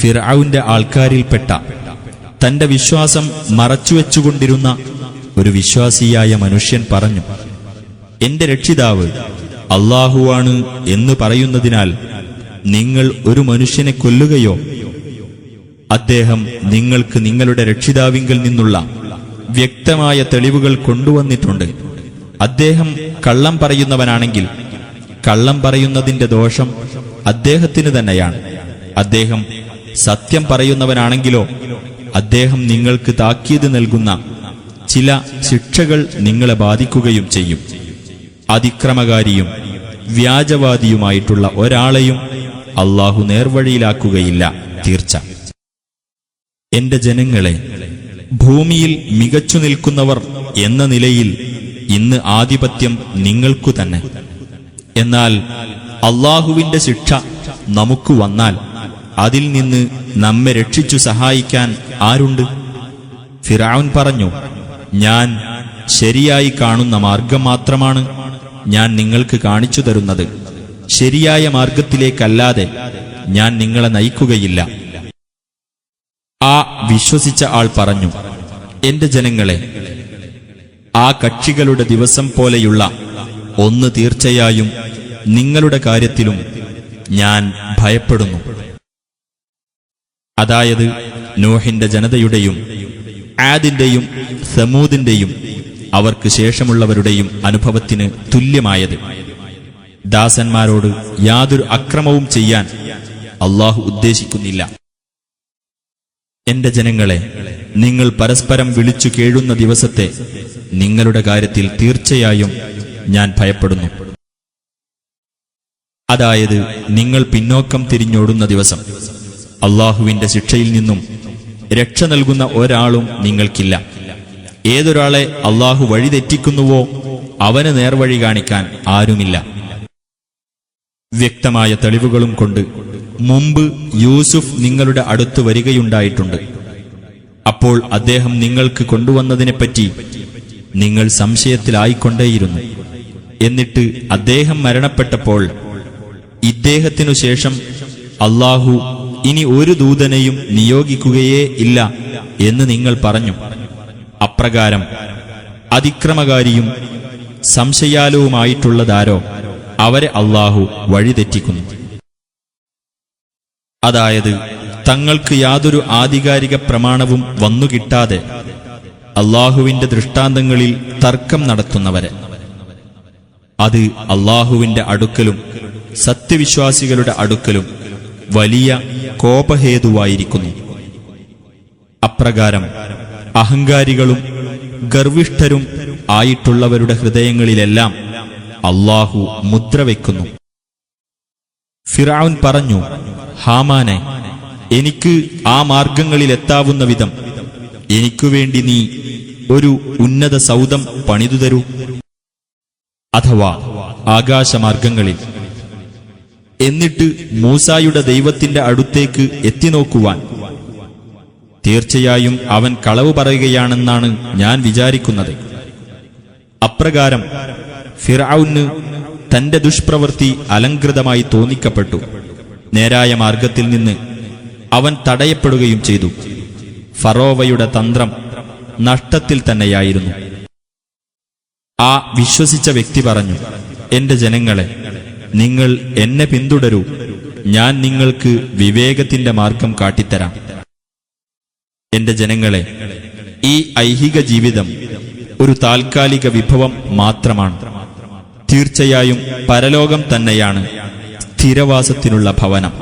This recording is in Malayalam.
ഫിർഔന്റെ ആൾക്കാരിൽപ്പെട്ട തന്റെ വിശ്വാസം മറച്ചുവെച്ചുകൊണ്ടിരുന്ന ഒരു വിശ്വാസിയായ മനുഷ്യൻ പറഞ്ഞു, എന്റെ രക്ഷിതാവ് അല്ലാഹുവാണ് എന്ന് പറയുന്നതിനാൽ നിങ്ങൾ ഒരു മനുഷ്യനെ കൊല്ലുകയോ? അദ്ദേഹം നിങ്ങൾക്ക് നിങ്ങളുടെ രക്ഷിതാവിങ്കിൽ നിന്നുള്ള വ്യക്തമായ തെളിവുകൾ കൊണ്ടുവന്നിട്ടുണ്ട്. അദ്ദേഹം കള്ളം പറയുന്നവനാണെങ്കിൽ കള്ളം പറയുന്നതിന്റെ ദോഷം അദ്ദേഹത്തിന് തന്നെയാണ്. അദ്ദേഹം സത്യം പറയുന്നവനാണെങ്കിലോ അദ്ദേഹം നിങ്ങൾക്ക് താക്കീത് നൽകുന്ന ചില ശിക്ഷകൾ നിങ്ങളെ ബാധിക്കുകയും ചെയ്യും. അതിക്രമകാരിയും വ്യാജവാദിയുമായിട്ടുള്ള ഒരാളെയും അല്ലാഹു നേർവഴിയിലാക്കുകയില്ല, തീർച്ച. എന്റെ ജനങ്ങളെ, ഭൂമിയിൽ മികച്ചു നിൽക്കുന്നവർ എന്ന നിലയിൽ ഇന്ന് ആധിപത്യം നിങ്ങൾക്കു തന്നെ. എന്നാൽ അല്ലാഹുവിന്റെ ശിക്ഷ നമുക്ക് വന്നാൽ അതിൽ നിന്ന് നമ്മെ രക്ഷിച്ചു സഹായിക്കാൻ ആരുണ്ട്? ഫിർഔൻ പറഞ്ഞു, ഞാൻ ശരിയായി കാണുന്ന മാർഗം മാത്രമാണ് ഞാൻ നിങ്ങൾക്ക് കാണിച്ചു തരുന്നത്. ശരിയായ മാർഗത്തിലേക്കല്ലാതെ ഞാൻ നിങ്ങളെ നയിക്കുകയില്ല. ആ വിശ്വസിച്ച ആൾ പറഞ്ഞു, എന്റെ ജനങ്ങളെ, ആ കക്ഷികളുടെ ദിവസം പോലെയുള്ള ഒന്ന് തീർച്ചയായും നിങ്ങളുടെ കാര്യത്തിലും ഞാൻ ഭയപ്പെടുന്നു. അതായത് നൂഹിന്റെ ജനതയുടെയും ആദിന്റെയും സമൂദിന്റെയും അവർക്ക് ശേഷമുള്ളവരുടെയും അനുഭവത്തിന് തുല്യമായത്. ദാസന്മാരോട് യാതൊരു അക്രമവും ചെയ്യാൻ അല്ലാഹു ഉദ്ദേശിക്കുന്നില്ല. എന്റെ ജനങ്ങളെ, നിങ്ങൾ പരസ്പരം വിളിച്ചു കേഴുന്ന ദിവസത്തെ നിങ്ങളുടെ കാര്യത്തിൽ തീർച്ചയായും ഞാൻ ഭയപ്പെടുന്നു. അതായത് നിങ്ങൾ പിന്നോക്കം തിരിഞ്ഞോടുന്ന ദിവസം. അല്ലാഹുവിന്റെ ശിക്ഷയിൽ നിന്നും രക്ഷ നൽകുന്ന ഒരാളും നിങ്ങൾക്കില്ല. ഏതൊരാളെ അല്ലാഹു വഴിതെറ്റിക്കുന്നുവോ അവന് നേർവഴി കാണിക്കാൻ ആരുമില്ല. വ്യക്തമായ തെളിവുകളും കൊണ്ട് മുമ്പ് യൂസുഫ് നിങ്ങളുടെ അടുത്ത് വരികയുണ്ടായിട്ടുണ്ട്. അപ്പോൾ അദ്ദേഹം നിങ്ങൾക്ക് കൊണ്ടുവന്നതിനെപ്പറ്റി നിങ്ങൾ സംശയത്തിലായിക്കൊണ്ടേയിരുന്നു. എന്നിട്ട് അദ്ദേഹം മരണപ്പെട്ടപ്പോൾ ഇദ്ദേഹത്തിനു ശേഷം അല്ലാഹു ഇനി ഒരു ദൂതനെയും നിയോഗിക്കുകയേ ഇല്ല എന്ന് നിങ്ങൾ പറഞ്ഞു. അപ്രകാരം അതിക്രമകാരിയും സംശയാലുവുമായിട്ടുള്ളതാരോ അവരെ അല്ലാഹു വഴിതെറ്റിക്കുന്നു. അതായത് തങ്ങൾക്ക് യാതൊരു ആധികാരിക പ്രമാണവും വന്നുകിട്ടാതെ അല്ലാഹുവിന്റെ ദൃഷ്ടാന്തങ്ങളിൽ തർക്കം നടത്തുന്നവരെ. അത് അല്ലാഹുവിന്റെ അടുക്കലും സത്യവിശ്വാസികളുടെ അടുക്കലും വലിയ കോപഹേതുവായിരിക്കുന്നു. അപ്രകാരം അഹങ്കാരികളും ഗർവിഷ്ഠരും ആയിട്ടുള്ളവരുടെ ഹൃദയങ്ങളിലെല്ലാം അല്ലാഹു മുദ്രവെക്കുന്നു. ഫിർഔൻ പറഞ്ഞു, ഹാമാനെ, എനിക്ക് ആ മാർഗങ്ങളിലെത്താവുന്ന വിധം എനിക്കുവേണ്ടി നീ ഒരു ഉന്നത സൗധം പണിതുതരൂ, അഥവാ ആകാശമാർഗങ്ങളിൽ. എന്നിട്ട് മൂസായുടെ ദൈവത്തിന്റെ അടുത്തേക്ക് എത്തിനോക്കുവാൻ. തീർച്ചയായും അവൻ കളവ് പറയുകയാണെന്നാണ് ഞാൻ വിചാരിക്കുന്നത്. അപ്രകാരം ഫിർഔന് തന്റെ ദുഷ്പ്രവൃത്തി അലങ്കൃതമായി തോന്നിക്കപ്പെട്ടു. നേരായ മാർഗത്തിൽ നിന്ന് അവൻ തടയപ്പെടുകയും ചെയ്തു. ഫറോവയുടെ തന്ത്രം നഷ്ടത്തിൽ തന്നെയായിരുന്നു. ആ വിശ്വസിച്ച വ്യക്തി പറഞ്ഞു, എന്റെ ജനങ്ങളെ, നിങ്ങൾ എന്നെ പിന്തുടരൂ, ഞാൻ നിങ്ങൾക്ക് വിവേകത്തിന്റെ മാർഗം കാട്ടിത്തരാം. എന്റെ ജനങ്ങളെ, ഈ ഐഹിക ജീവിതം ഒരു താൽക്കാലിക വിഭവം മാത്രമാണ്. തീർച്ചയായും പരലോകം തന്നെയാണ് സ്ഥിരവാസത്തിനുള്ള ഭവനം.